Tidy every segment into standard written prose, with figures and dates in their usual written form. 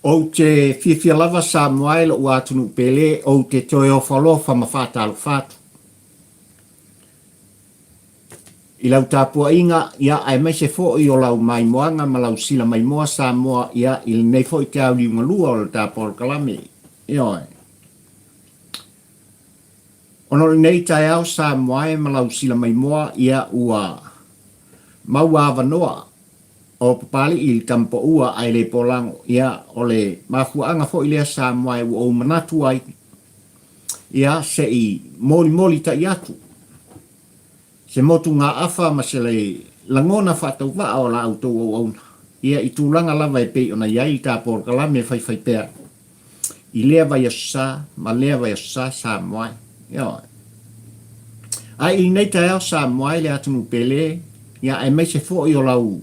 O te whiwhia lava sa moai lo ua tunu pele o te toe o whalofa ma whātalo whātu. I lau tāpua inga, ia ai mai se fo i o lau mai moanga ma lau sila mai moa sa moa ia il nei fo i te au liunga lua o le tāpua kalame. Ioi. Ono nei tai au sa moai ma lau sila mai moa ia ua maua avanoa. O papali i tampo ua ai le polango ia o le mafuanga fo i lea sa moai o manatu ai. Ia se i moli ta iatu. Se motu ngā awha ma se le langona whatau waa o la autou o auna. Ia i tūlanga lava e pei ona iai tā por kalame whai pēr. I lea vai asa, ma lea vai asa sa moai. Ia. Ai i nei tai au sa moai le atunu pele, ia ai mai se fo i o lau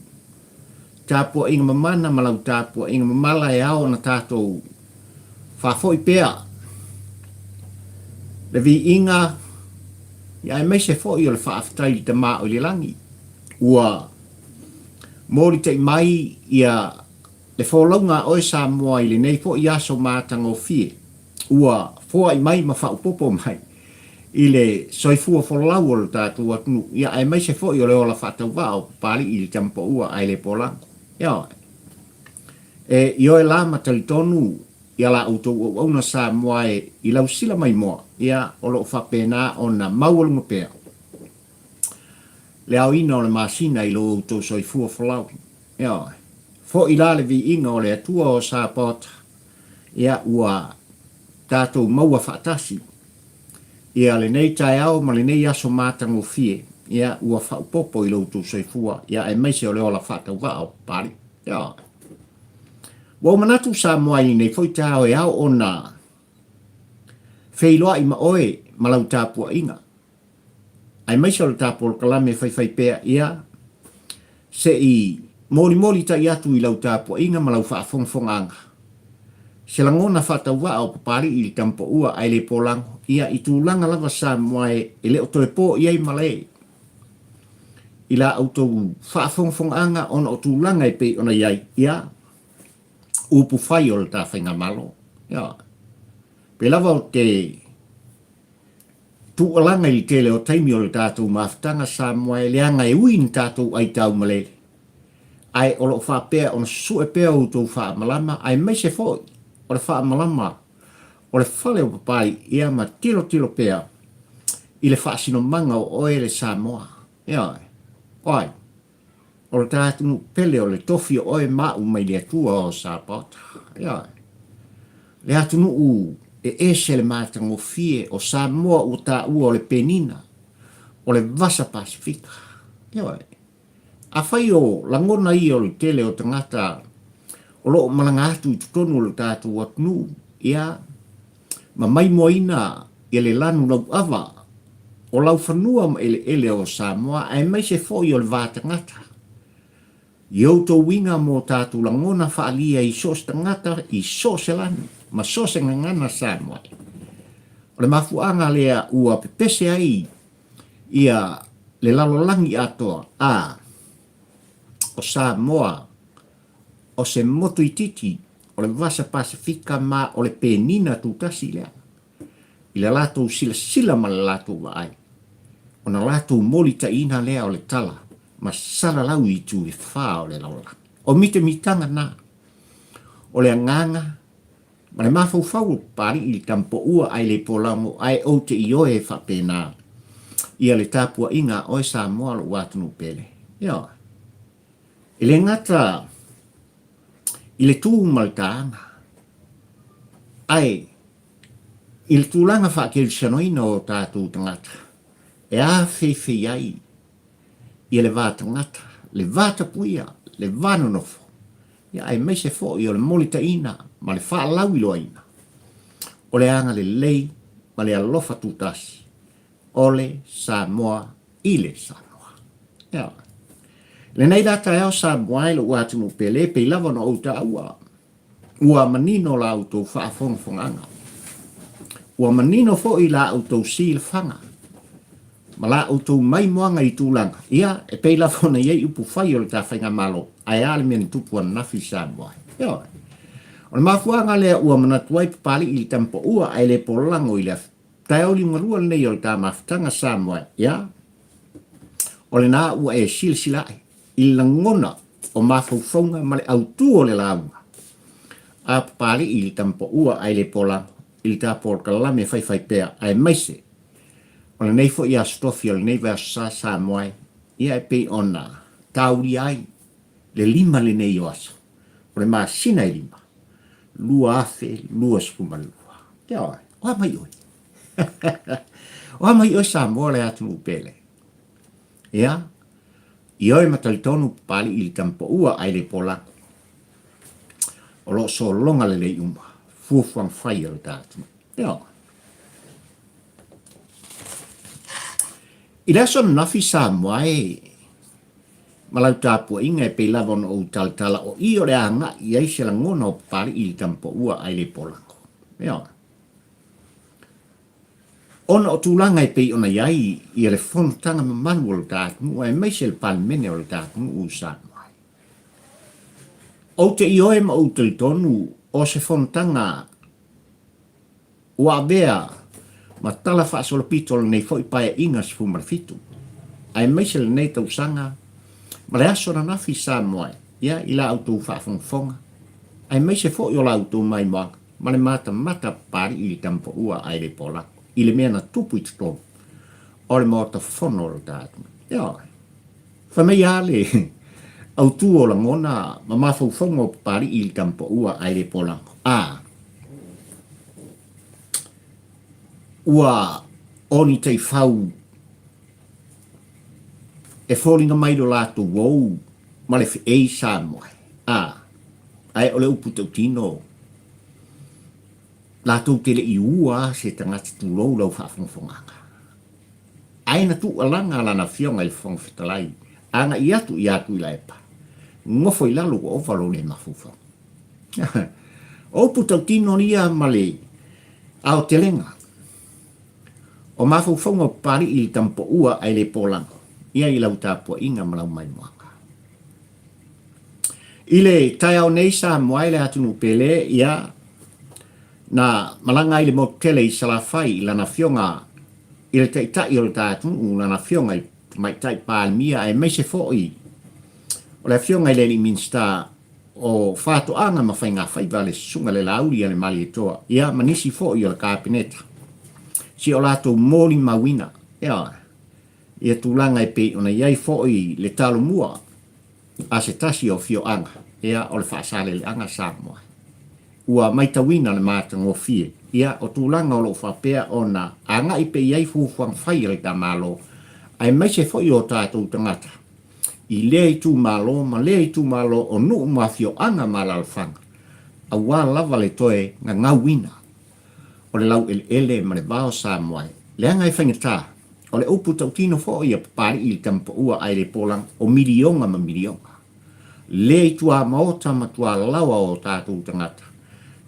tāpua inga mamana ma lau tāpua inga mamala e ao na tātou whafo i pēr. Le vi inga ia e mai se fo i o le whaaftai te maa o le langi. Ua mōri te mai ia le wholaunga oe sa moa i le nei fo i aso mātanga o fie. Ua fōa i mai ma whaupopo mai. I le soifua wholau o le tātou atunu. Ia e mai se fo i o le ola whatau wao pāli i le tampo ua ai le polango. Ia. E i oe la matali tonu ia la autou o auna sa moa e i lau sila mai moa. Ia o lo whapena o na maualunga pēr. Le au ina o le masina i lo autou soifua whalau. Ia. Fo i la le vi inga o le atua o sa pota. Ia ua tātou maua whaatasi. Ia le nei tai au ma le nei aso mātango fie. Ia ua whaupopo i lo autou soifua. Ia e maise o le ola whatau wao pari. Ia. Wa manatu sa moai nei foi tau e au ona. Feiloa i ma oe malau tāpua inga. Ai mai se o le tāpua kalame whai pēr ia. Se i moli ta iatu i lau tāpua inga malau whaafongfonga. Se langona whatau wa o papari i le tampo ua ai le polango. Ia i tūlanga lava sa moai e le o toe pō iai malei. I la autou whaafongfonga ona o tūlanga e pei ona iai. Ia. Upu whai o le tā whainga malo. Ia. Pe lava o te tualanga i tele o taimi o le tātou mawhtanga sa moai leanga e uin tātou ai tau malele. Ai o lo whapea o na sue pea o tō whaamalama, ai mai se foi o le whaamalama o le whale o papai ia ma tilo pea i le whaasino manga o oe le Samoa. Ia. Oi. O le tātunu pele o le tofi o oe mau mai le atua o Sapota. Ia. Le atunu u e se le mātango fie o Samoa o tā ua o le penina o le vasa Pasifika. Ia. A whai o langona i o le tele o tangata o loo malanga atu i tutonu o le tātu atunu. Ia. Ma mai moina i le lanu lau awa o lau whanua ma ele o Samoa ai mai se fo i o le vātangata. Iau tō winga mō tātu langona whaalia i sos tangata i sos elani, ma sos ngangana Samoa. O le mafuanga lea ua pepese ai ia le lalolangi atoa a o Samoa o se motu i titi o le vasa Pasifika ma o le penina tūtasi lea. I le lātou sila ma le lātou wa ai. O na lātou moli ta ina lea o le tala. Ma sala lau i tu e wha o le laula. O mite mitanga na. O le anganga. Ma le mafau fau pari i le tampo ua ai le polango ai o te i oe whapena. Ia le tāpua inga oe Samoa lo watunu pele. Ia. I le ngata i le tū maltaanga. Ai. I le tūlanga whakeli sanoina o tātou tangata. E a whewhi ai. I le vāta ngata, le vāta puia, le vānonofo. Ia ai mai se fo i o le molita ina, ma le whaalau ilo ina. O le anga le lei, ma le alofa tūtasi. O le Samoa, i le Samoa. Ia. Le nei data eo Samoa ilo uatunu pele, pe lava no auta ua. Ua manino la auto whaafongfonganga. Ua manino fo i la auto si le fanga. Ma la auto mai moanga i tūlanga. Ia, e pei lafona iei upu whai o le tā whainga malo. Ai ale meni tupu an nafi Samoa. Ia. O le mafuanga lea ua manatuai papali i tampo ua ai le polango i le taeoli ngarua nei o le tamaftanga Samoa, ia? O le nā ua e silsilae i langona o mafaufaunga ma le autu o le launga. A papali i le tampo ua ai le polango i le tāpor kalame fai pea ai maise. O le neifo i a stofi o le neiva sa Samoa ia e pei ona tauri ai le lima le nei o asa. O le maa sina i lima. Lua afe, lua spumalua. Te oa, oa mai oi. Oa mai oi Samoa le atu upele. Ia, i oi matalitonu pali i le tampo ua ai le polango. O lo so longa le lei uma. Fuafuang fai o le tātu. Te oa. I laso nafi Samoa malau tāpua inga e pei lavon o taltala o i o le anga i aise la ngona o pari i tampo ua ai le polango. Ea. Ona o tūlanga e pei ona iai i le fontanga mamanu o le tātungu e meise le palmene o le tātungu u Samoa. O te i oe ma o te tonu o se fontanga ua bea ma tala wha solo pitol nei fo i pae inga se fumarafitu. Ai meise le nei tausanga ma le aso na nafi Samoa, ia i la autou whaafonfonga. Ai mai se fo i o la autou mai moanga, ma le mata pari i le tampo ua ai le pola. I le mea na tupu i tutomu. O le mota fono o le tātuna. Ia, whamei ale, autou o la ngona, ma mafaufonga o pari i le tampo ua ai le pola. Ua oni tei fau e fōringa mai do lātou wou, ma le ei Samoa. Ai ole upu tau tino. Lātou tele i ua se tangata tūlou lau whaafongfonganga. Ai na tu alanga alana fionga i whongfitalai. Anga i atu i la epa. Ngofo i lalu o ovalo le mafufong. Upu tau tino nia male ao telenga. O mafufonga pari i tampo ua ai le polango. Ia i lau tāpua inga malau mai moanga. Ile tai au nei Samoa le atunu pele ia na malanga i le motele i salafai i lana fionga i le taitai o le tātunu lana fionga i mai tai pālmia e meise fo'i. O le fionga i le li minsta o whātu anga ma whainga whaiva le sunga le lauri a le mali e toa. Ia manisi fo'i o le kāpineta. Si o lato mōli mawina. Ia ia tūlanga e pei ona iai fo'i le talo mua a se tasi o fio anga, ia o le whaasale le anga Samoa. Ua maitawina le māta ngofie, ia o tūlanga o lo whapea ona anga i pei iai fufuang whai le ta malo, ai mai se fo'i o tātou tangata. I lea i tū malo, ma lea i tū malo o nuu ma fio anga malalfanga. A wā lava le toe ngā ngawina. O le lau ele ma le vāo Samoa, le anga i whaingataa. O le upu tau tino fo ia papari i tampo ua ai le polang o milionga ma milionga. Le i tua maota ma tua lawa o tātou tangata.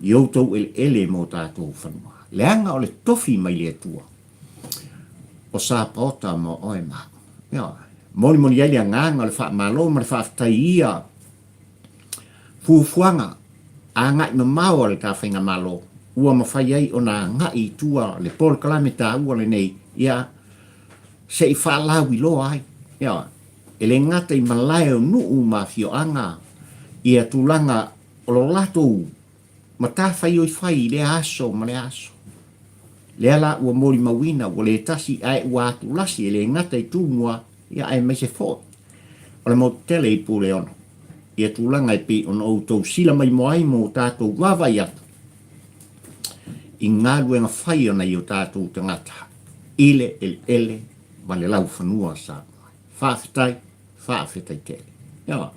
I outou ele mo tātou whanua. Le anga o le tofi mai le tua. O sa paota mo oe ma. Moni moni ai le nganga o le wha malo ma le wha aftai ia. Fufuanga. A ngai ma mau le ka whainga malo. Ua ma whai ai o na ngai tua le pol kalame tā ua le nei. Ia se i whaalawi lo ai. Ia, e le ngata i malai o nuu ma fio anga. Ia tūlanga o lo lato ma tā whai oi whai le aso ma le aso. Le ala ua mori mawina o le tasi ai ua atu lasi e le ngata i tūmua ia ai mai se fō. O le motele i pūle ono. Ia tūlanga i pi ono outou sila mai moai mo tātou wawai atu. I ngā luenga whai ona i o tātou tangata. Ile ele ma le lau whanua Samoa. Whaafetai tele. Ia.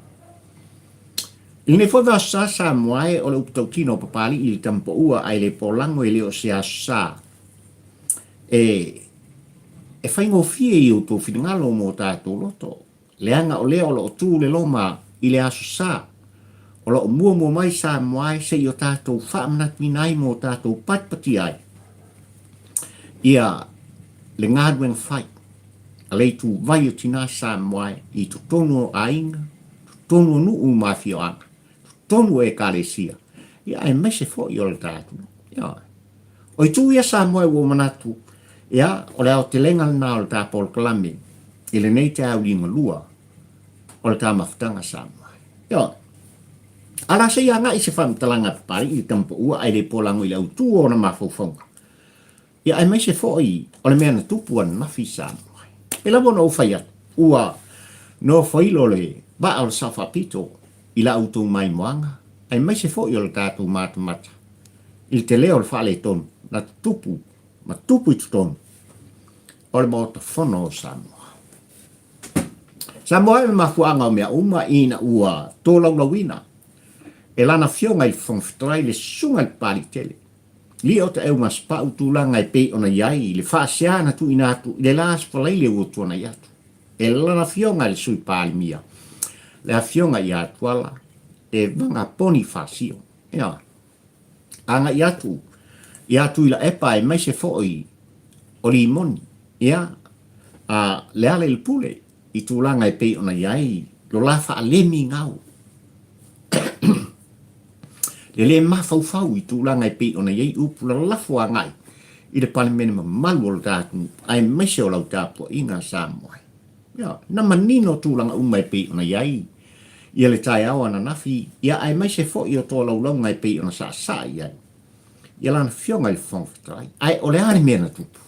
I ne fo sa Samoa o le uputau tino papali i le tampo ua ai le polango i le o se asa. E whaingo fie i o tō whingalo mo tātou loto. Le anga o lea o lo tū le loma i le aso sa. O lo mua mai Samoa se i o tātou whaamnatmi nai mo tātou patpati ai. Ia le ngāduen whai. A lei tu vai o tina Samoa i tu tonu o ainga, tu tonu o nuu mafio anga, tu tonu e kalesia, ia e mai se fo i o le tātu. Ia. O i tū ia Samoa ua manatu, ia, o le au te lenga na o le tāpol kalame, i le nei te au inga lua, o le tā mafutanga Samoa. Ia. Ala se ia ngai se whamtalanga pari i tampa ua ai le polango i le au tū o na mawhauwhaunga. Ia ai mai se fo i, o le mea na tupu an mafi Samoa. E la bona o whai atu, ua no whailo le ba o le sawhapito i la auto mai moanga, ai mai se fo i o le tātou mātamata. I te leo le whale tonu, na tupu, ma tupu i tonu, o le mauta whono o Samoa. Samoa e mafuanga o mea uma ina ua tōlaulawina, e lana fionga i whongwhitrai le sunga i pari tele. Li o te eu mas pau tūlanga i pei ona iai, le whaasiana tu inatu, le laas whalaile ua tuana i atu. E lana fionga le sui pari mia, le a fionga i atuala, e vanga poni whaasio. Ia, anga i atu i la epa e mai se foi o li moni. Ia, le ale il pule, i tūlanga i pei ona iai, lo la wha alemi ngau. Le mafau i tūlanga i pei ona iai upula lafua ngai, i le pale mene malu o le tātu, ai mai se o lau tāpua inga Samoa. Ia, na manino tūlanga umai pei ona iai, ia le tai awa na nafi, ia ai mai se fo i o tō lau ngai pei ona sa iai. Ia lana fionga i whongwhitai, ai o le ale mea na tupu.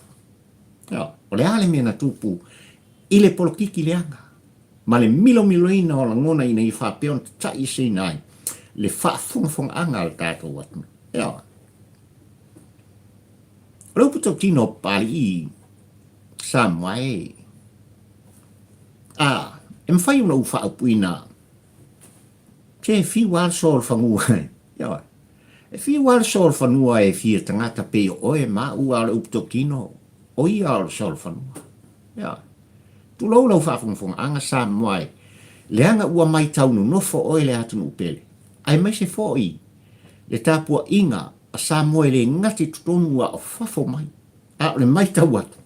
Ia, o le ale mea na tupu, i le polokiki leanga. Ma le milo ina o la ngona ina i whapeon te tai se nai, le whaafonga anga al tātou atu. Ia. Raupu tau tino pali i Samoa e. E mwhai una uwha apuina, te whiwal sol whangua. Ia. E whiwal sol whanua e whia tangata pe oe ma ua le upu tau tino, o ia al sol whanua. Ia. Tu lau whaafonga anga Samoa e, le anga ua mai taunu nofo oe le atunu upele. Ai mai se foi, le tāpua inga a Samoa le ngati tutonua o whafo mai, a le mai tau atu.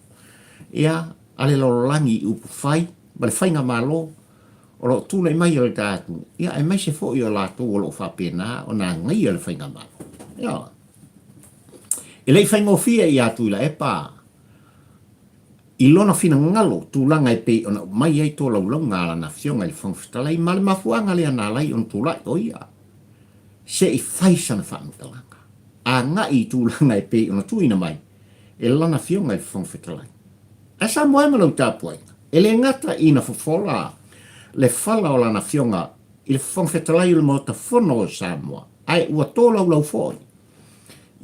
Ia, a le lololangi upu whai, ma le whainga malo, o lo tūlei mai o le tātu. Ia, ai mai se foi o lātou o lo whapena, o nā ngai o le whainga malo. Ia. E lei whaingo fia i atu i la epa, i lona fina ngalo tūlanga e pei ona mai ei tō lau ngala na fionga i whangwhitalai, ma le mafuanga le ana lai on tūlai o ia. Se i whaisana whaamtalanga. A ngā i tūlanga e pei ona tuina mai, e lana fionga i whangwhitalai. A sa moe malau tāpua inga, e le ngata ina fofola, le whala o lana fionga, i le whangwhitalai i le mota whono o Samoa, ai ua tō lau fōi.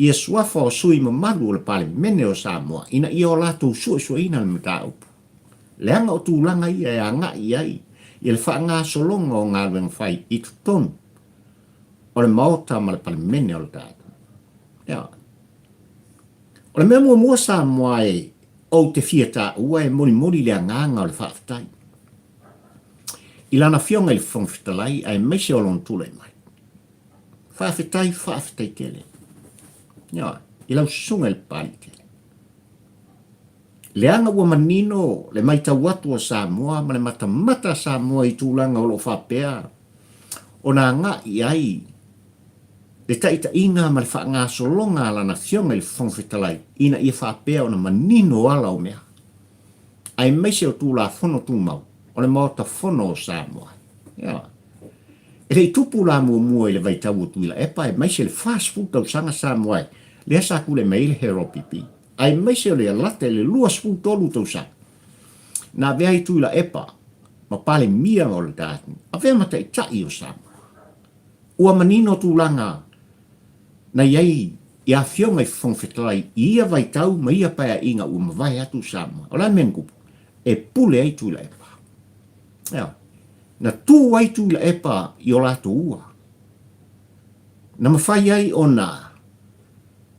Ia suafa o sui mamalu o le pale mene o Samoa, ina ia o lātou sua ina le mata upu. Le anga o tūlanga ia e a ngā iai, i le wha ngā solonga o ngā luenga whai i tutonu, o le maota ma le pale mene o le tātu. Ia. O le mea mua Samoa e o te fia tā ua e mori le anganga o le whaafitai. I lana fionga i le whangwhitalai ai meise o lon tūlei mai. Whaafitai tele. Ia, i lau sunga i le pali tele. Le anga ua manino le mai tau atu o Samoa ma le mata Samoa i tūlanga o lo whapea. O nā ngā i ai, le taita inga ma le wha ngā solonga lana fionga i le whangwhitalai, ina i whapea o na manino ala o mea. Ai meise o tūla whono tūmau, o le maota whono o Samoa. Ia. E rei tupu la mua i le vaitau o tuila epa, e meise le fast food tau sanga Samoa, le asa kule mei le hero pipi. Ai meise o le alate le lua spu tolu tau sanga. Nā vea i tuila epa, ma pale mia o le tātini, a vea mata i tai o Samoa. Ua manino tūlanga, na iai i a fionga i whongwhitalai, i ia vai tau ma ia paia inga ua mawai atu Samoa. O lai mengupu, e pule ai tuila epa. Ia, na tū ai tuila epa i o lato ua. Na mawhai ai o na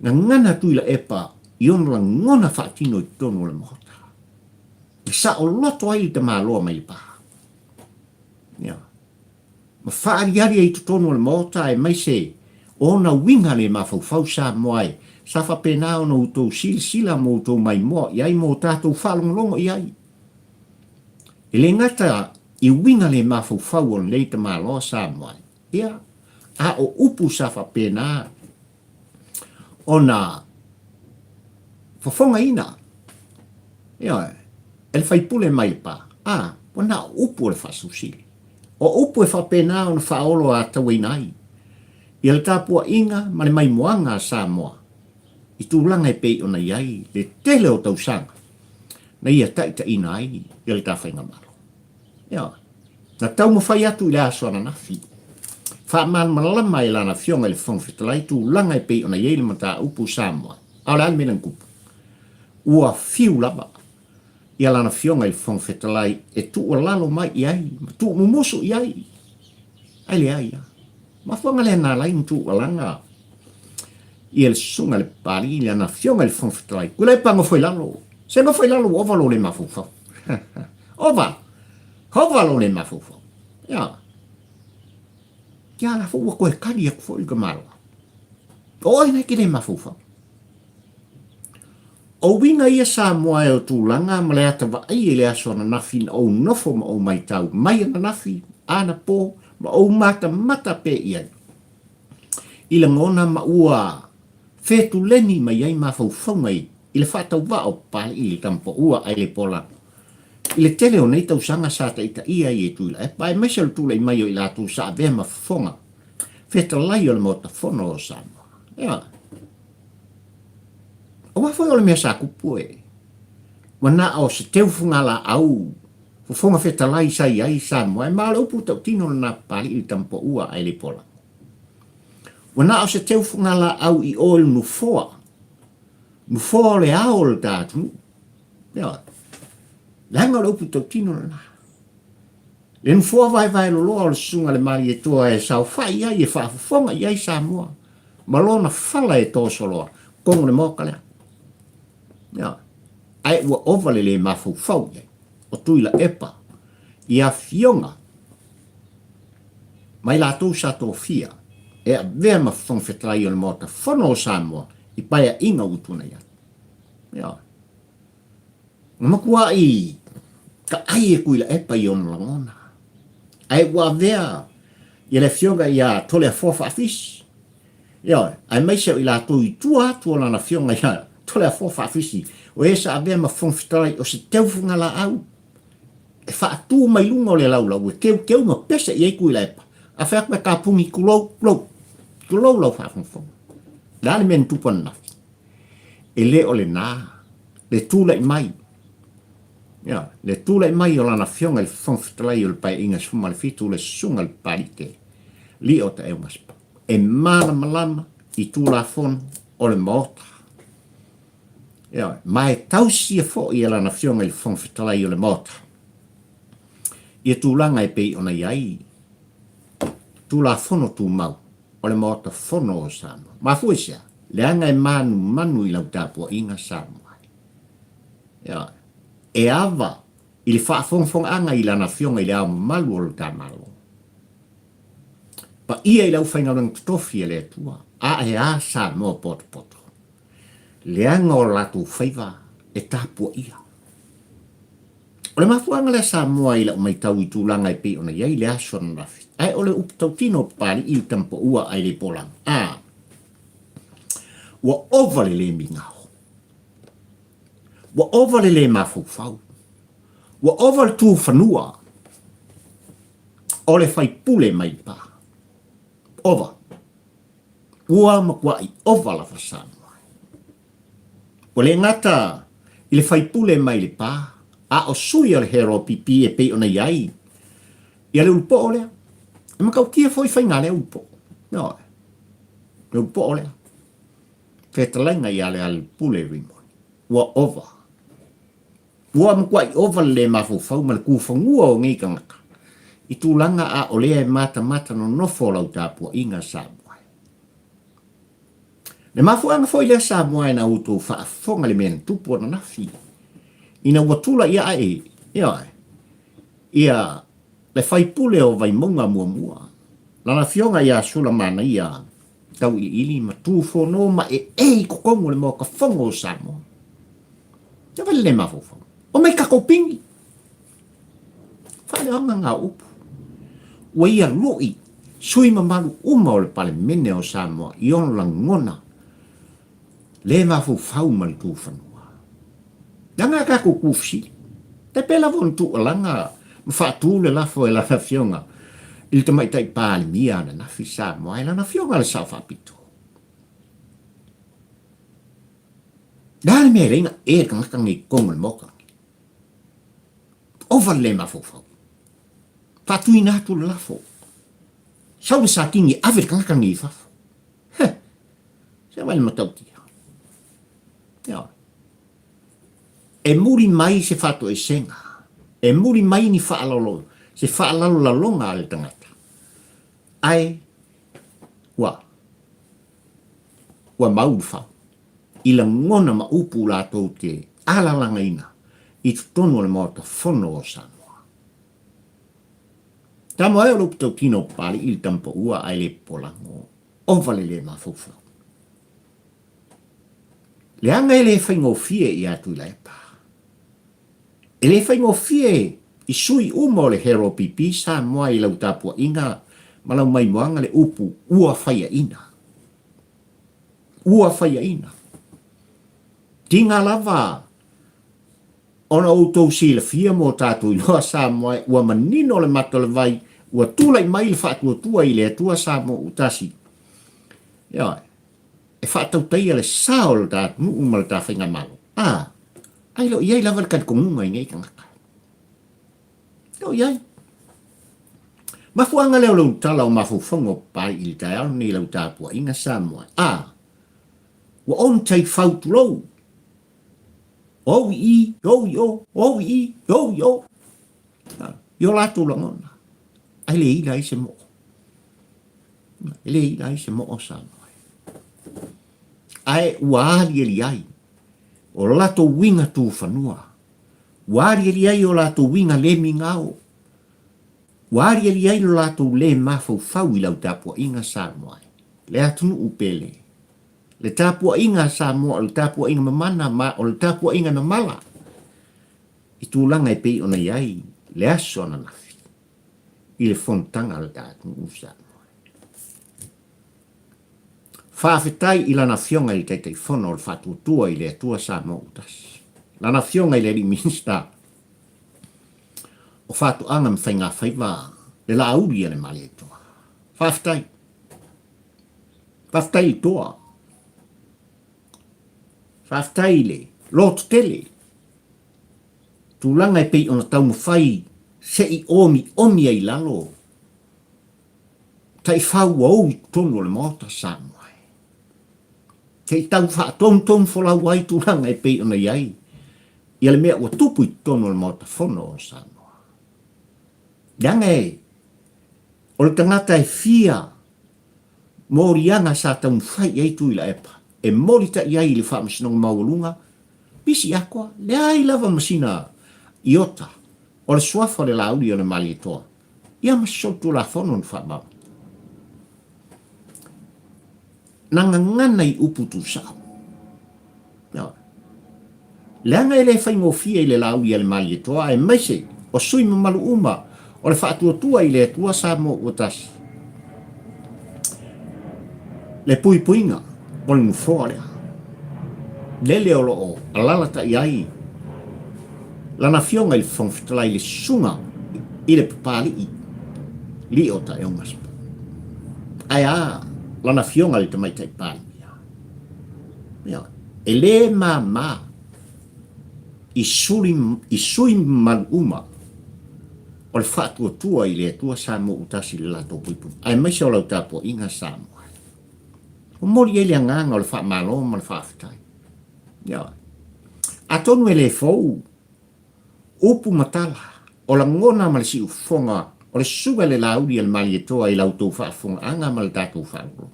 ngana tuila epa i ona la ngona whaatino i tono le mohota. I sa o loto ai te māloa mai pa. Ia. Ma whaariari ai tutono le mohota e mai se ona winga le mawhauwhau Samoa e, sa whapena ona utou sila mo utou mai moa, iai mo tātou whalonglongo iai. E le ngata i winga le mawhauwhau o leita māloa Samoa e. Ia, a o upu sa whapena ona whafonga ina. Ia, el whai pule mai pa. Wana upu le whasusili. O upu e whapena ona whaolo a tawinai. Ia le tāpua inga ma le mai moanga sa moa. I tūlanga e pei ona iai, le tele o tausanga. Na ia taita ina ai, ia le tāwhainga malo. Ia, na tau mo whai atu i le aso ana nafi. Wha man malama i lana fionga le whangwhitalai, tūlanga e pei ona iai le mata upu sa moa. Au le almena kupu. Ua fiu laba. Ia lana fionga i whangwhitalai, e tu o lalo mai iai, tu o mumusu iai. Ai le ai, ma whanga le nā lai tu o langa. Ia le sunga le pari, ia na fionga le whangwhitalai. Kula e panga foi lalo. Se nga foi lalo ovalo le mafufau. Ova. Hovalo le mafufau. Ia. Ia la fua koe kari ak foi ka marwa. O ina ki le mafufau. O winga ia sa moa e o tūlanga, ma le ata wa ai e le aso na nafi na o nofo ma o mai tau. Mai na nafi, ana po, ma o mata pe iai. Ila ngona ma ua fetu leni ma iai mafufau mai. Ile whātau wa o pāle i le tampo ua ai le pola. Ile tele o nei tau sanga sa ta ita ia i e tuila. E pai mesel tūlei mai o i la tū sa vea ma fonga. Feta lai o le mota fono o sama. Ea. O wafoi o le mea sa kupu e. Wana o se teufunga la au. Fonga feta lai sa i ai sa moa. E maa le upu tau tino na pāle i le tampo ua ai le pola. Wana o se teufunga la au i o le nufoa. Mufo le aol tātu. Ia. Langa lo upu tau tino na. Le nufo vai lo loa le sunga le mari e toa e sao whai ai e whaafonga i ai sa mua. Malona whala e tō soloa. Kongo le moka lea. Ia. Ai ua ovale le mafu fau iai. O tuila epa. Ia fionga. Mai la tō sa tō fia. E a vea mafong whetrai o le mota. Whono o sa mua. I paia inga utuna ia. Ia. Makua i ka ai e kuila epa i ono langona. Ai ua vea i le fionga ia tole a fofa afisi. Ia. Ai maise i la tō i tua tua lana fionga ia tole a fofa afisi. O esa a vea ma fongfitarai o se teufunga la au. E wha atu mai lunga o le lau e keu ma pesa i e kuila epa. A whaak me ka pungi kulou. Kulou lau wha fongfonga. Dale men tupan na. E le o le nā. Le tūla i mai. Ia. Le tūla i mai o lana fionga i whangwhitalai o le pai inga suma le fitu le sunga le parite. Li o ta eumaspa. E mana malama i tūla fon o le maota. Ia. Mai tausia fo i lana fionga i whangwhitalai o le maota. Ia tūlanga e pei ona iai. Tūla fono tū mau. O le maota fono o Samoa. Ma fuisia, le anga e manu i lau tāpua inga Samoa. Ia, e ava, i le whaafongfong anga i lana fionga i le au malu o le tāmalo. Pa ia i lau whaingarang tofi e le tua, e a Samoa poto. Le anga o latu whaiva e tāpua ia. O le mafuanga le Samoa i lau mai tau i tūlanga i pe ona iai le aso na rafi. Ai ole uptautino pari i tampo ua ai le polang. Ua ovale le mingao. Ua ovale le mafufau. Ua ovale tu whanua. Ole fai pule mai pa. Ova. Ua makua i ovala fasanua. Ua le ngata i le fai pule mai le pa. A o sui al hero pipi e pe ona iai. Ia le ulpo olea. E makau kia foi whainga le upo. No. Le upo olea. Whetalenga i ale al pule rimoni. Ua ova. Ua mkua i ova le mafufau ma le kufangua o ngi kangaka. I tūlanga a olea e mata no nofo lau tāpua inga Samoa. Le mafuanga foi le Samoa na utu whaafonga le mena tupu na nafi. Ina watula ia ai. Ia le fai pule o vai monga mua. Lana fionga ia sula mana ia tau ili ma tūfo no ma e kokongo le mo ka whango o Samoa. Ia vale le mafofo. O mai kakopingi. Whale anga ngā upu. Ua ia loi Sui mamalu uma o le pale mene o Samoa, i ono la ngona, le mafu fau mal tu fanua. Nanga kako kufsi, te pela von tu langa, mfatu le lafo e la fionga, il te mai tai pale mia na fi Samoa, e la na fionga le sa fapitu. Dale me ringa e kangi kongol moka. Over le mafu fau. Fatu inatu le lafo. Sau sa kingi aver kangi fafo. Se vai matauti. Ja. E muri mai se fato e senga. E muri mai ni faalolo. Se faalalo la longa al tangata. Ai wa mau fa. Ila ngona ma upu la te ala langa ina. I tonu le mota fono o Samoa. Tamo e lo pto kino pali il tampo ua ai le polango. O vale le mafufa. Le anga ele whaingo fie i atu la epa. Ele whaingo fie i sui umo le hero pipi sa moa i lau tapua inga malau mai moanga le upu ua whaia ina. Ua whaia ina. Tinga lava ona outou si le fia mo tatu inoa sa moa ua manino le mato le vai ua tulai mai le whaatua tua i le atua sa mo utasi. Ia, e whaatau teia le sao le tatu nu umal ta whainga malo. Ai lo iai lava le kad kongunga i ngai kangaka. Lo iai. Mafuanga leo lau tala o mafufongo pai ili tai au ni lau tapua inga Samoa. Wa on tai fautu lou. Yo. Yo latu langona. Ai le ila i se mo. Ele ila i se mo o Samoa. Ai uari eli ai. O lato winga tu fanua. Wari eli ai o lato winga le mingao. Wari eli ai o lato le mafau fau i lau tapua inga Samoa. Le atunu upele. Le tapua inga Samoa, le tapua inga mamana, o le tapua inga na mala. I tūlanga i pei ona iai, le aso na nafi. I le fontanga le tātunu Samoa. Whaafetai i lana fionga i teitei fono o le whatutua i le atua Samoa utasi. Lana fionga i le ri minsta. O whatu anga mwhainga whaiva, le la auri le mali toa. Whaafetai. Whaafetai i toa. Whaaftaile, lotu tele. Tūlanga e pei ona tau mawhai, se i omi ai lalo. Tai whau au i tonu le mota Samoa. Te i tau wha tom wholau ai tūlanga e pei ona iai. Ia le mea ua tupu i tonu le mota whono o Samoa. Danga e, o le tangata e fia, morianga sa tau mwhai ei tu i la epa. E morita iai le wha masinong maulunga, pisi akwa, le ai lava masina iota, o le swafa le lauri o le mali toa. Ia masotu la fono ni wha mau. Nanga ngana i upu tu sao. Le anga ele whaingo fia i le lauri o le mali toa, e maise, o sui mamalu uma, o le wha tua i le tua sa mo utasi. Le puinga, o le mufoarea. Lele o loo, alalata iai. Lana fionga i whangwhitalai le sunga i le papali i. Li o ta eongaspa. Ai lana fionga le tamaitai pali. E le ma i sui man uma o le whaatua tua i le tua Samoa utasi le lato puipun. Ai maise o lau tapo inga Samoa. O mori ele nganga o le wha malo ma le whaafitai. Ia. A tonu ele fau. Upu matala. O la ngona ma le si ufonga. O le suga le lauri al mali e toa i lau tau whaafonga anga ma le tātou whaaro.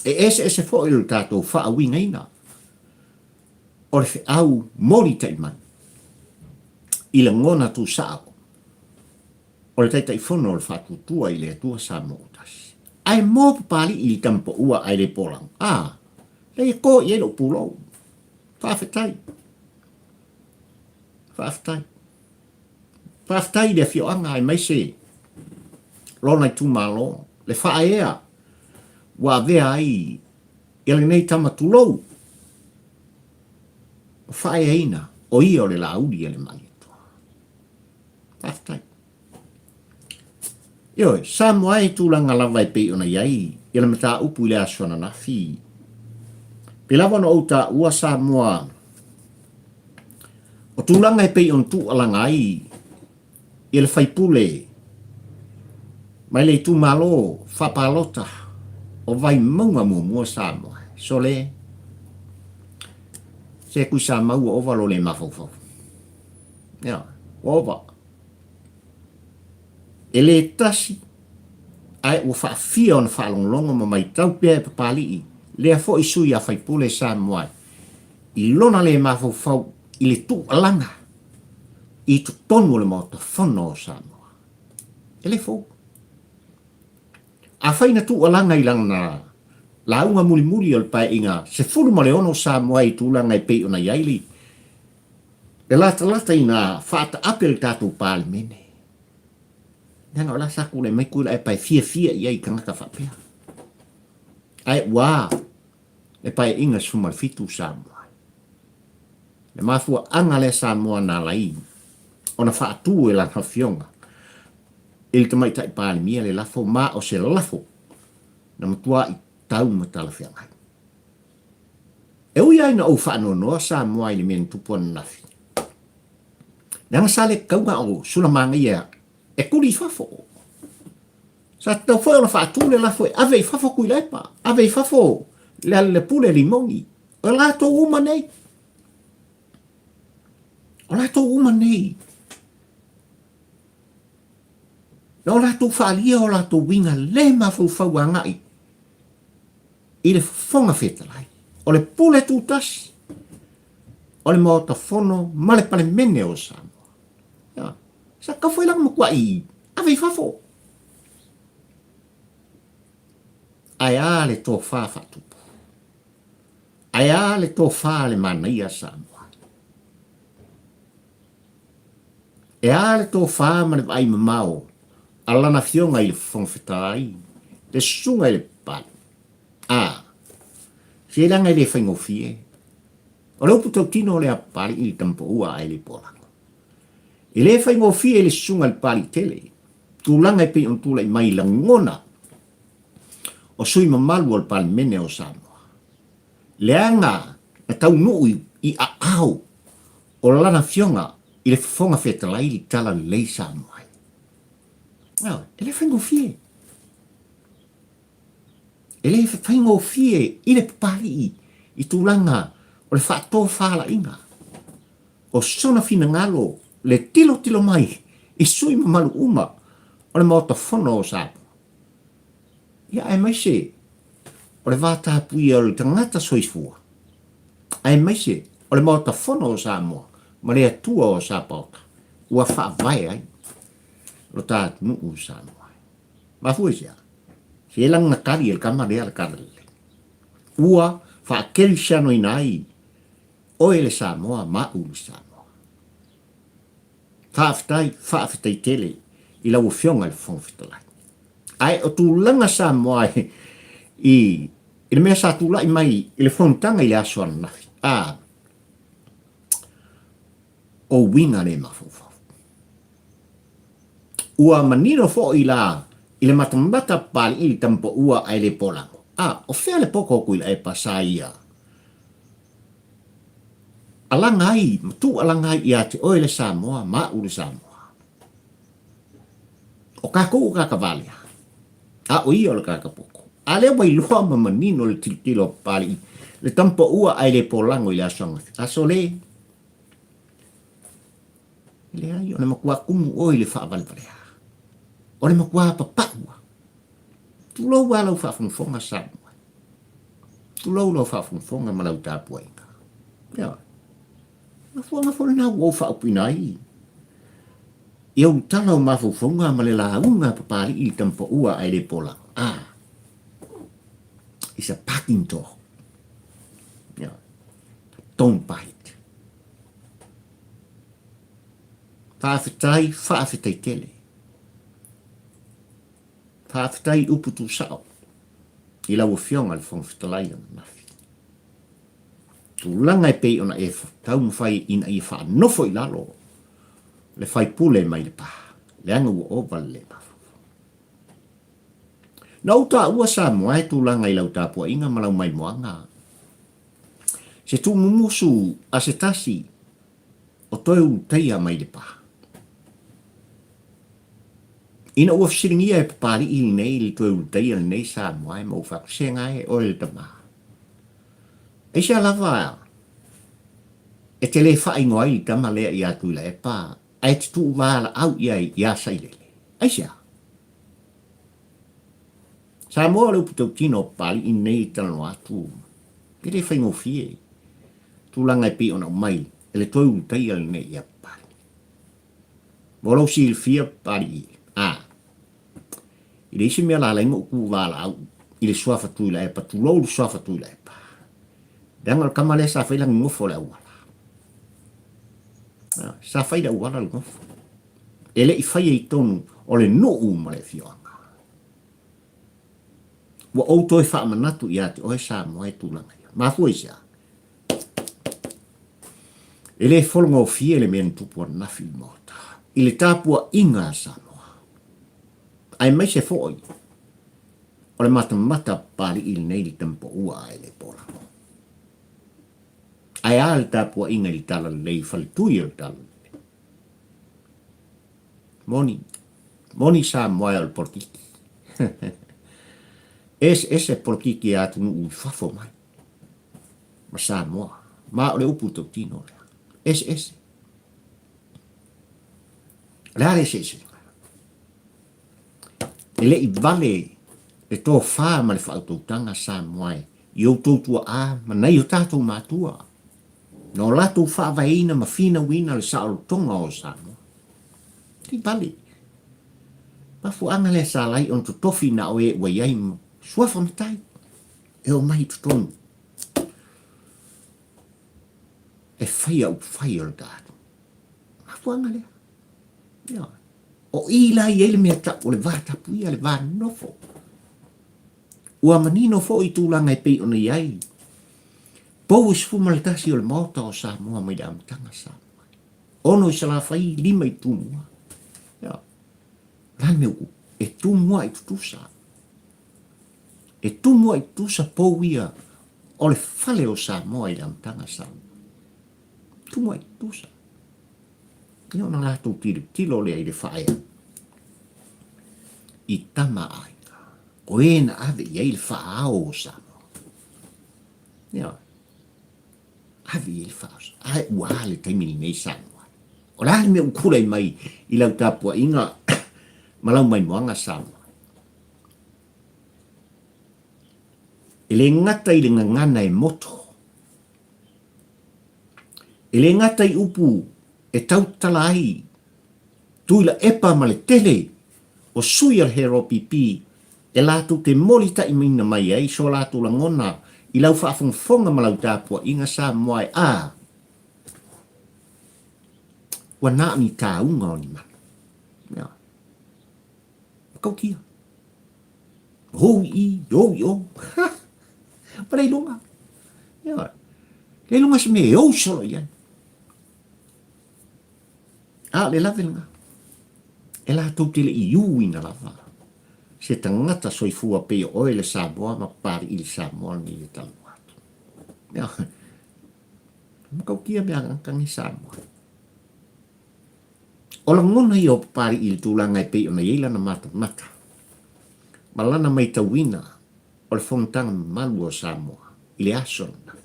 E ese fo i le tātou whaawinga ina. O le au mori taimai. I la ngona tu sao. O le taitai fono o le whaatutua i le atua Samoa utasi. Ai mo pali i tampo ua ai le polang. Le ko i lo pulo. Whaafetai. Whaafetai le fio anga ai mai se. lona i tūmalo, le whaea, wa vea ai, ele nei tamatulou, whaea ina, o ia o le lauri ele mai atua. Taftai. Ioi, Samoa e tūlanga lawa e pei ona iai, ele mata upu le aswana na fi. Pilawa no auta ua Samoa, o tūlanga e pei on tu alanga ai, ele whaipule, mai le tu malo, whapalota, o vai maunga mua Samoa. So le, se kui sa maua ovalo le mafofo. Ia, ova. Ele tasi, ai ua whaafia on whaalonglonga ma mai tau pia e papali i, lea fo isui a whaipule Samoa. I lona le mafofo, i le tu alanga, i tu tonu le mota whono o Samoa. Ele fo. A whaina tu alanga i lang na la unga muli o le pae inga, se furu ma le ono Samoa i tūlanga i pei ona iaili. E lata ina whaata apel tātou pāle mene. Nanga o la saku le mai kula e pae fia i ai kangaka whapea. Ai wā, e pae inga sumar fitu Samoa. Le mafua anga le Samoa na lai, ona whaatu e la hawhionga. Ili tamai tai pāle mia le lafo ma o se lafo, na matua i tau matala whiangai. E ui aina au whaano noa Samoa i le mena tupona nafi. Nanga sale kaunga o sulamanga ia, e kuri fafo. Sa tau foi ona whaatu le lafo e ave i fafo kui lepa, ave i fafo le pule limongi. O la to uma nei. O la to uma nei. O la to whaalia o la to winga le mafau angai. I le fonga whetalai. O le pule tūtasi. O le maota whono, ma le pale mene o Samoa. Ja. Sa ka foi lang makua i. Ave i fafo. Ai a le tō whawhatupu. Ai a le tō wha le manaia Samoa. E a le tō wha ma le ai mamao. Alana fionga i le whongwhetai. Le sunga i le pale. Se langa i le whaingofie. O leo putau tino le a pari i tampo ua ai le polanga. I le whaingofie le sunga le pari tele. Tūlanga i pe on tūla i mai la ngona. O sui mamalu al pari mene o Samoa. Le anga na tau nui i a au. O lana fionga i le whonga whetalai li tala lei Samoa. E le whaingofie. E le whaingofie i le pari i tūlanga o le whaato whaala inga. O sona fina ngalo le tilo mai i sui mamalu uma o le maota whono o Samoa. Ia ai mai se o le vāta pui o le tangata soifua. Ai mai se o le maota whono o Samoa ma le atua o Sapota. Ua whaavai ai. Lo tātu nuu o Samoa. Ma fui sia. Se lang na kari el kamare al karele. Ua whaakeri siano inai. O ele Samoa ma ulu Samoa. Whaafitai tele i lau fionga le whongwhitalai. Ai o tūlanga Samoa i le mea sa tūlai mai i le whontanga i le asuana nafi. O winga le mawhawha. Ua manino fo i le matamata pali i tampo ua ai le polango. O whea le poko kui le e pasaia. Alangai, tu alangai i ate o le Samoa, ma ule Samoa. O kako o kakavalia. O ia o le kakapoko. A le wai loa ma manino le tilo pali le tampo ua ai le polango i le asanga. So le ai o le makua kumu o i le whaavalvarea. O le makua papakua. Tulau walau whaafunfonga Samoa. Tulau lau whaafunfonga malau tāpua inga. Ia. Na fuanga na wo whaupinai. Iau talau mawhaufonga ma le launga papari i tampo ua ai le polang. It's a packing dog. Yeah. Don't bite. Whaafetai tele. Pāwhitai upu tu sao. I lau fionga le whangwhitalai ana nafi. Tūlanga e pei ona e tau mwhai ina i wha nofo I lalo. Le whai pule mai le pā. Le anga ua oval le mafu. Na uta ua sa moa e tūlanga I lau tāpua inga malau mai moanga. Se tu mumusu a se tasi o toeu teia mai le pā. Ina ua fsiringia e papari I nei li toeu teia nei sa moa e mau whakusenga e o le tama. E sia lava e te le whaingoa I tama lea I atu ila e pā. A e te tu wala au iai I asa I lele. E sia. Sa moa le uputau tino pali I nei tano atu. Ke le whaingo fie. Tūlanga e pi ona mai. E le toeu teia le nei I a pali. Molo si il fia pali I. I le isi mea la lengo ku wala au. I le suafa tu ila e pa tu lou suafa tu ila e pa. Dangal kamale sa whailang ngofo le awala. Sa whaida uwala le ngofo. E le I whai e tonu o le no ma le fioanga. Wa outo e wha manatu I ate oe sa moe tūlanga ia. Mafu e sia. E le folongo fie le mea tupua nafi mota. I le tāpua inga sa moa. Ai mai se foi. O le mata pari I nei li tempo ua ai le pola. Ai al tāpua inga li tala lei fali tui al tala. Moni sa moa al portiki. Ese portiki atu nu fafo mai. Ma sa moa. Ma o le upu tau tino lea. Ese. Lea le se. E le I vale e tō whā ma le whautautanga sa moai. I au tautua a, ma nei o tātou mātua. No lātou wha vaina ma whina wina le saolo tonga o sa moa. Ti vale. Pafu anga le sa lai on tu tofi na o e wa iai suafa matai. E o mai tu tonu. E whaia u whaia le tātou. Pafu anga le. Ia. O ila I ele mea tapu le vata puia le vata nofo. Ua manino fo I tūlanga e pei ona iai. Pou is fu maletasi o le mauta o sa moa mai da amtanga sa moa. Ono I sala whai lima I tūmua. Ia. Lan meu e tūmua I tutusa. E tūmua I tutusa pou ia o le fale o sa moa I da amtanga sa moa. Tūmua I tutusa. Ia ona lātou tilo lea I le whaia. I tama aina. O e na ave I le whaao o sa moa. Ia. Ave I le whaao. Ai ua le taimini nei sa moa. O la me ukura I mai I lau tāpua inga malau mai moanga sa moa. E le ngata I le ngangana e moto. E le ngata I upu e tau tala ai, tuila epa ma le tele, o sui al hero pipi, e lātou te molita I mina mai ai, so lātou la ngona, I lau whaafonga ma lau tāpua, inga sa moai a. Wa naa ni tā unga o ni mana. Ia. Kau kia. Hoi, o. Pa rei lunga. Ia. Rei lunga se me e o solo ian. Le lave nga. E la tau tele I ui na lava. Se tangata soifua pe o le Samoa ma pari I le Samoa ni le talu atu. Ia. Makau kia mea ngangkangi Samoa. O la ngona I o pari I le tūlanga e pe o na ieila na mata. Malana mai tawina o le fontanga malu o Samoa. I le aso na.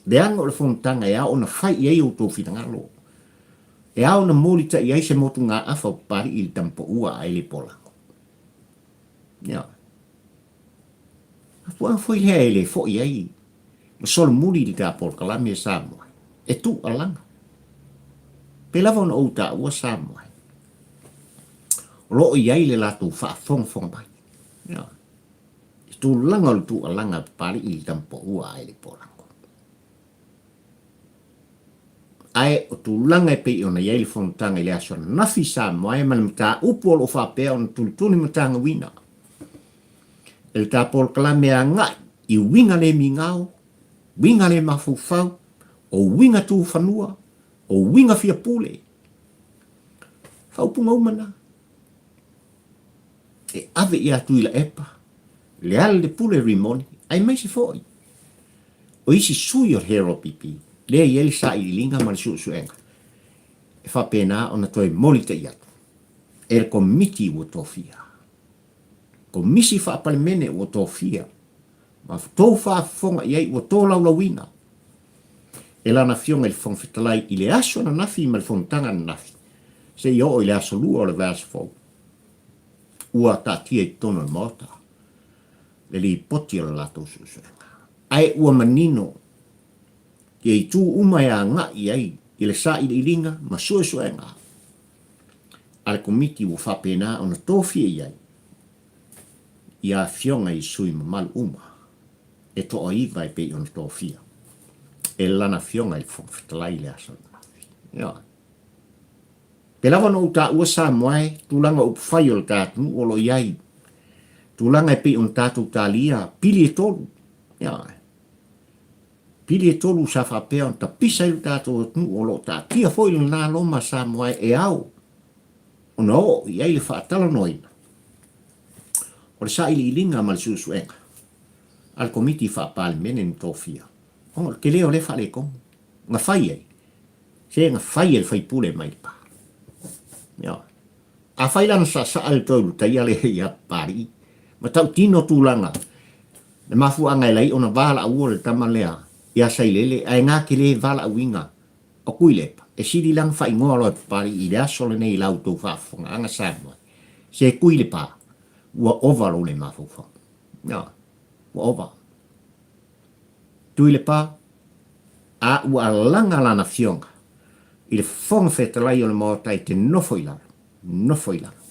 Le anga o le fontanga e a o na fai I o tō whitangalo. E au na molita I aise motu ngā awha pari I le tampo ua ai le polango. Ia. Apua foi lea e le fo I ai. Ma solo muli li tā polkalame e Samoa. E tu alanga. Pe lava ona ou tā ua Samoa. Lo I ai le latu wha fong mai. Ia. E tu langa o tu alanga pari I le tampo ua ai le polango. Ai o tu langa e pei ona iei le fontanga I le aso nafi sa moa e mana mta upo o whapea ona tulituni matanga wina. El tapol kalame a ngai, I winga le mingao, winga le mafufau, o winga tu fanua, o winga fia pule. Whaupunga umana. E ave ia tu ila epa. Le ala le pule rimoni, ai mai se foi. O isi sui o hero pipi, le ieli sa I linga ma le suenga. E fa pena ona toi molita iatu. E le komiti ua tofia. Komisi fa palemene ua tofia. Ma tau fa fonga iai ua tō laulawina. E lana fionga I le fonfetalai I le aso na nafi ma le fontanga na nafi. Se I le aso lua o le verse fau. Ua tatia I tono le mota. Le li poti o le lato susuenga. Ai ua manino. Ki I tu umai a nga iai. I le sa I linga ma suenga. Ale komiti ua fa pena ona tofia iai. Ia fionga I sui mamal uma. E to o iwa I pe ona tofia. E lana fionga I fonfetalai le aso na nafi. Ia. Pe lava no uta ua sa moai, tulanga upwhai o le tātunu o lo iai. Tulanga e pe on tātou tālia, pili e tolu. Ia. Pili e tolu sa whapea on ta pisa I le tātou atunu o lo tā. Tia foi le nā loma sa moai e au. O no, iai le whaatala noina. O le sa ili ilinga ma le susuenga. Al komiti whaapale mene ni tofia. O ke leo le whale kong. Nga whai ei. Se nga whai e le whaipule mai pa. Ia. A whai lana sa al tolu ta ia le ia pari. Ma tau tino tūlanga. Le mafu angai lai ona vala a ua le tamalea. Ia sai lele. Ai ngā ke le vala a winga. O kuilepa. E siri lang whai ngoa loa pari. I le aso le nei lau tau whaafonga. Anga samoa. Se kuilepa. Ua ovalo le mafu whang. Ia. Ua ova. Tui le pa. A ua langa lana fionga. I le fonga whetalai o le mota I te nofo I lalo. Nofo I lalo.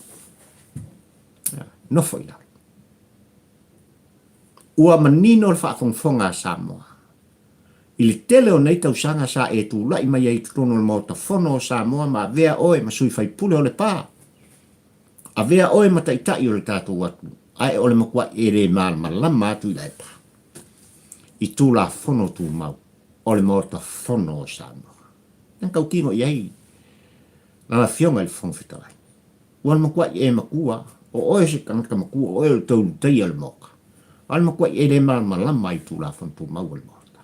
Nofo I lalo. Ua manino le whaafonga a Samoa. I le tele o nei tausanga sa e tu lai mai ai tutono le mota fono o Samoa ma vea oe ma sui fai pule o le pa. A vea oe ma taitai o le tātou watu. Ai o le makua e re mal ma lama atu I lai pa. I tū la fono tū mau. O le mota fono o Samoa. Nang kau kino iai. Nana fionga I le fonfetalai. Ua le makua e makua. O oe se kanaka makua. O e le tau tei al moka. Al makua e le mal ma lama I tū la fono tū mau al mota.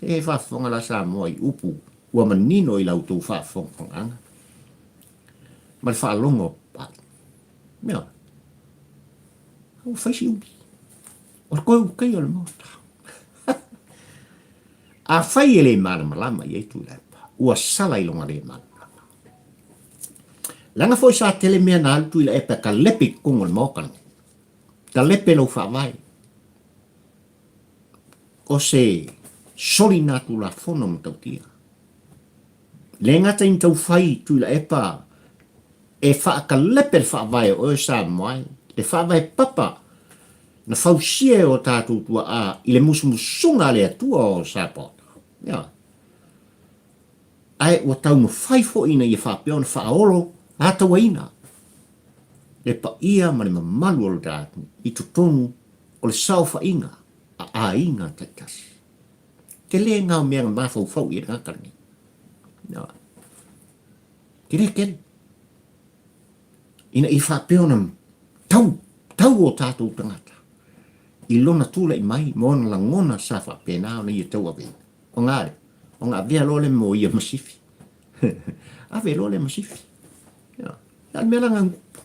Se e whafonga la Samoa I upu. Ua manino I lau tū whafonga anga. Ma le whaalongo pari. Mea. O whaisi upi. O le koe ukai o le mota. A whai e le malama I eitu lepa. Ua sala I longa le malama. Langa foi sa tele mea na altu I le epa ka lepe kongo le mokani. Ka lepe no whawai. O se soli natu la fono mtautia. Le ngata in tau whai tu I le epa e wha ka lepe le whawai o e sa moai. Le whawai papa. Na fausie o tātou tua a I le musumusunga le atua o sa pota. Ia. Ai o tau no whaifo ina I whapea o na whaolo a tawa ina. Le pa ia ma le mamalu o le tātou I tutonu o le sauwha inga a inga taitasi. Ke le ngau mea ngā mawhau I ngā karni. Ia. Ke le kere. Ina I whapea o na tau o tātou tangata. I lona tūla I mai mo na langona sa whapea nā o na I tau awena. O ngāre, o ngā vea lole mo ia masifi. A vea lole masifi. Ia, ia mea langa ngupa.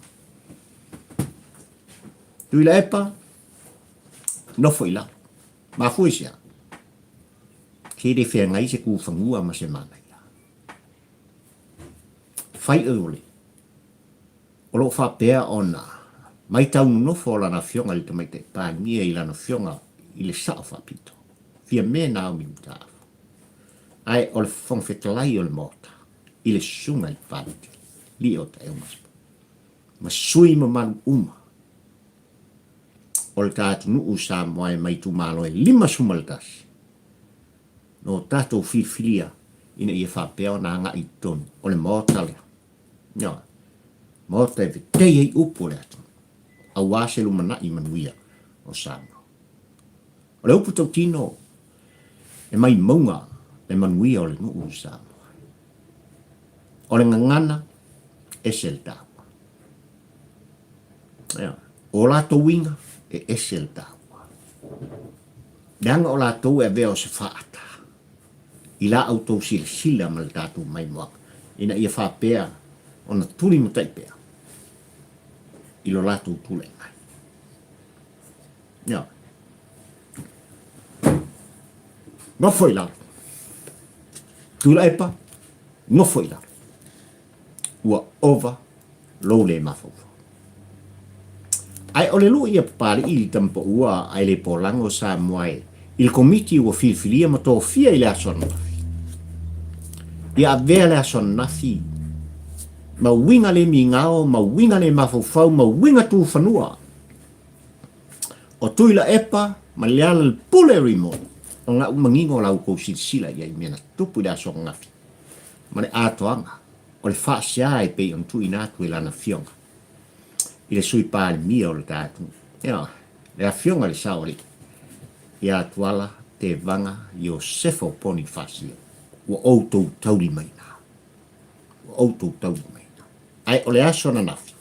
Tui la epa, nofo I la. Ma fui sia. Kere whea ngai se ku whangua ma se mana ia. Whai eole. O lo whapea o na. Mai tau nofo lana fionga li te mai te pānia I lana fionga I le sao whapito. Fia me nao mi utafu. Ai o le fonfetalai o le mota. I le sunga I pāti. Li o ta eungaspa. Ma sui ma manu uma. O le tātu nuu sa moai mai tu malo e 5 sumaltasi. No tātou filia ina ia whapea o nā ngā I tonu. O le mota lea. Ia. Mota e vitei ei upo le atu. A wāselu mana I manuia. o Samoa. O le upu tau tino, e mai maunga, e manuia o le nuu Samoa. O le ngangana, e sel tāua. O lato winga, e sel tāua. Leanga o lato e vea o se whaata. I la auto sila ma le tātou mai moaka. Ina ia whapea, o na turi mo taipea. I lo lato tule ngai. Ia. No foi la. Tula epa, no foi la. Ua ova, lo le mafau. Ai ole lu ia pari i tampo ua ai le polango sa moai. Il komiti ua filfilia ma tō fia i le ason nafi. Ia avea le ason nafi. Ma winga le mingao, ma winga le mafau, ma winga tu whanua. O tuila epa, ma leala le pule remote. O ngā umangingo lau kou sila ia i mena tupu le ason nafi. Ma le atoanga, o le whaasia e pei on tu inatu e lana fionga. I le sui pāle mia o le tātu. Ia, le a fionga le saori. Ia tuala te vanga i o sefo poni whasia. Ua outou tauri maina. Ua outou tauri maina. Ai o le aso na nafi.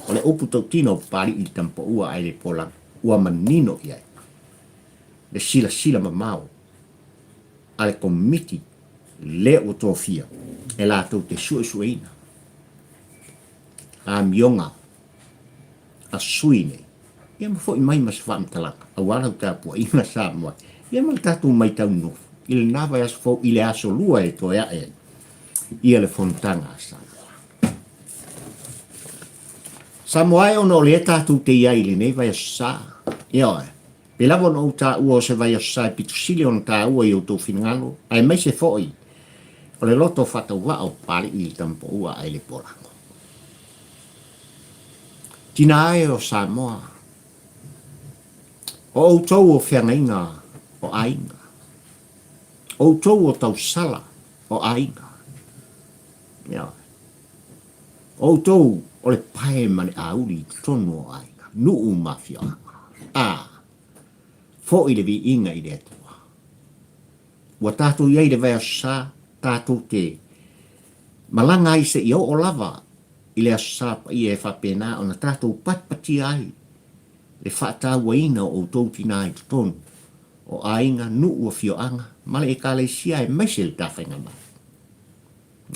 O le upu tau tino pari i tampo ua ai le polang. Ua manino i ai. Le sila mamao. Ale komiti le o tofia. E la tau te sueina. A mionga. A suine. Ia ma fo i mai mas wha amtalaka. A wala tāpua i nga sā mua. Ia ma tātou mai tau nofu. I le nawa as fo i le aso lua e toa e. Ia le fontanga a Samoa. Samoa e ono le tātou te ia i le nei vai as sā. Ia oe. Pe lavo no tā ua o se vai as sā e pitu sili on tā ua i o tō finangalo. Ai mai se fo i. O le loto whata wa o pari i tampo ua ai le polango. Tina ai o Samoa. O outou o whiangainga o ainga. O outou o tausala o ainga. Ia. O outou o le pae mani auri tonu o ainga. Nuu mafia. Fo i le vi inga i le atua. Ua tātou iei le vai asa, tātou te malanga i se i o lava. I le asapa i e whapena o na tātou patpati ai. Le whaata waina o tau tina i tonu. O ainga nu ua fioanga. Male e kāle sia e meisel tawhainga mai.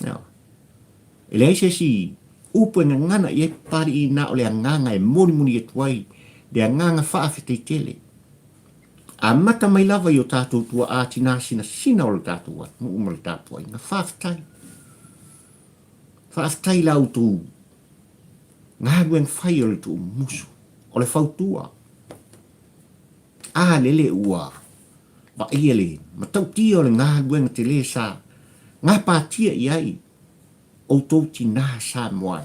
Ia. E le eise si upo nga ngana i e pari i na o le anganga e moni e tuai. Le anganga whaafete i tele. A mata mai lava i o tātou tua ātina sina o le tātou at. Mu umale tātou ai. Nga whaafetai. Whaafetai lau tu ngā rueng whai o le tu musu. O le whautua. Lele ua. Wa iele. Ma tau tia o le ngā rueng te le sa. Ngā pātia i ai. O tau ti nā sa moai.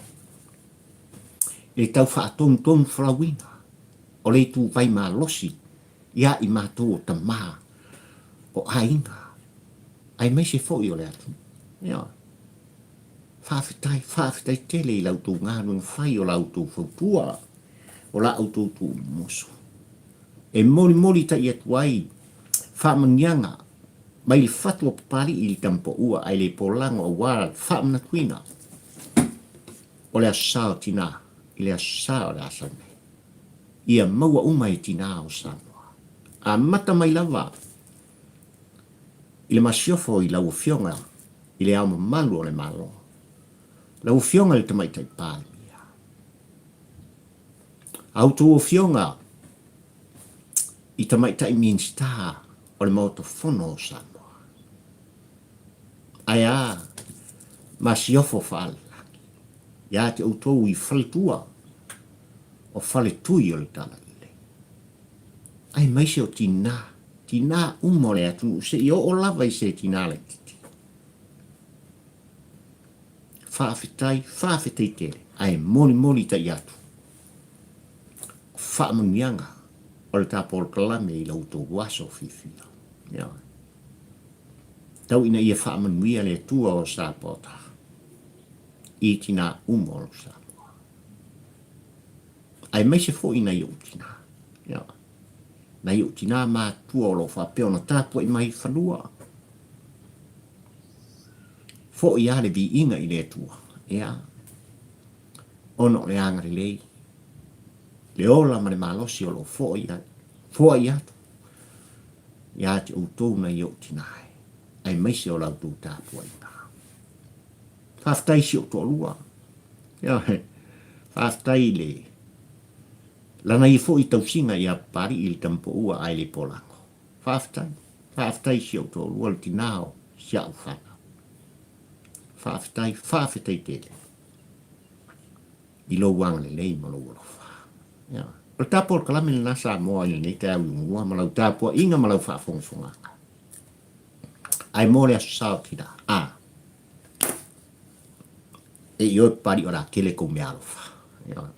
Le tau whaaton flawina. O le tu vai mā losi. Ia i mātou o ta mā. O ainga. Ai mai se fo i o le atu. Ia. Whawhetai tele i lautou ngā rueng whai o lautou whautua. O la autou tu mosu. E mori ta i atu ai. Whamanianga. Mai li whatua papari i li tampo ua ai le polango o wara whamana tuina. O le asao tina. I le asao le asane. Ia maua umai tina o Samoa. A mata mai lava. I le masiofo i lau fionga. I le au malu o le malo. Lau fionga le tamaitai pāmia. Auto o fionga i tamaitai minstaa o le mauto fono o Samoa. Ai masiofo whaalaki. Ia te autou i whaletua o whaletui o le tala ile. Ai maise o tina umole atu se i o lava i se tina le titi. Whaafetai tere. Ai moni ta i atu. Whaamunianga. O le tāpol kalame i lautou waso fifia. Ia. Tau ina ia whaamanuia le tua o sāpota. I tina umol Samoa. Ai mai se fo ina i o tina. Ia. Na iu tina mātua o lo whapea o na tāpua i mai whanua. Fo i ale vi inga i le tua. Ia. Ono le angari lei. Le ola ma le malosi o lo fo i ale. Fo i atu. Ia te utou na iu tina ai. Ai maise o lau tū tāpua i ngā. Whaftai si o tō lua. Ia he. Whaftai le. Lana i fo i tausinga i a pari i le tampo ua ai le polango. Whaftai. Whaftai si o tō lua le tinao si au whana. Whaftai. Whafetai tele. I lo wang le lei ma lo ulofa. Ia. O tapo o kalame le nasa moa i nei te au i mua ma lau tapua inga ma lau whaafonga. Ai mole asu sao tira. E i oi pari o la kele ko me alofa.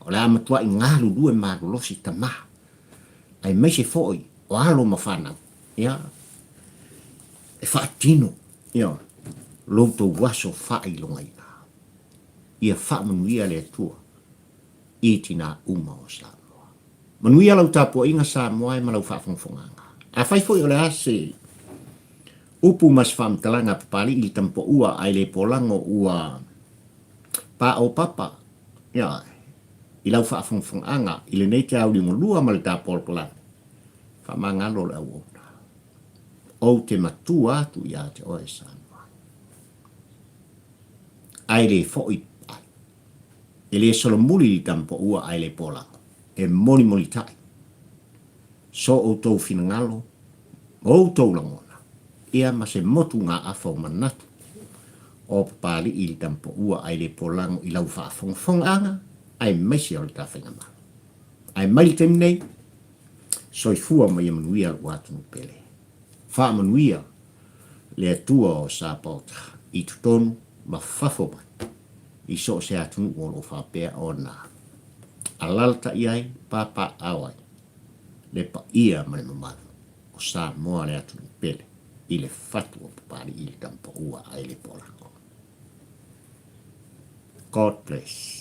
O le amatua i ngalu lue maru losi tama. Ai meise foi o alo mawhanau. Ia. E whaatino. Ia. Louto waso whai longa ina. Ia whaamanuia le atua. I tina uma o Samoa. Manuia lau tapua inga Samoa e malau whaafongfonganga. A whai foi o le ase. Upu mas whamtalanga papali i tampo ua ai le polango ua pa o papa. Ia. I lau whaafongfonganga i le nei te au ringo lua ma le tāpol polani. Whamangalo le au ona. O te matua atu i a te oe Samoa. Ai le foi ai. E le solomuli i tampo ua ai le polango. E moni moni tai. So o tau finangalo. O tau langona. Ia ma se motu ngā afau manatu. O papali i tampo ua ai le polango i lau whaafongfonganga. Ai maisi o le tawhinga ma. Ai mai tem nei. Soi fua mai a manuia watu no pele. Wha manuia le atua o Sapota. I tutonu ma whafo mai. I so se atunu o lo whapea o nā. Alalta iai papa awai. Le pa ia mane mamadu. O Samoa le atunu pele. I le fatu o papali i le tampo ua ai le polango. God bless.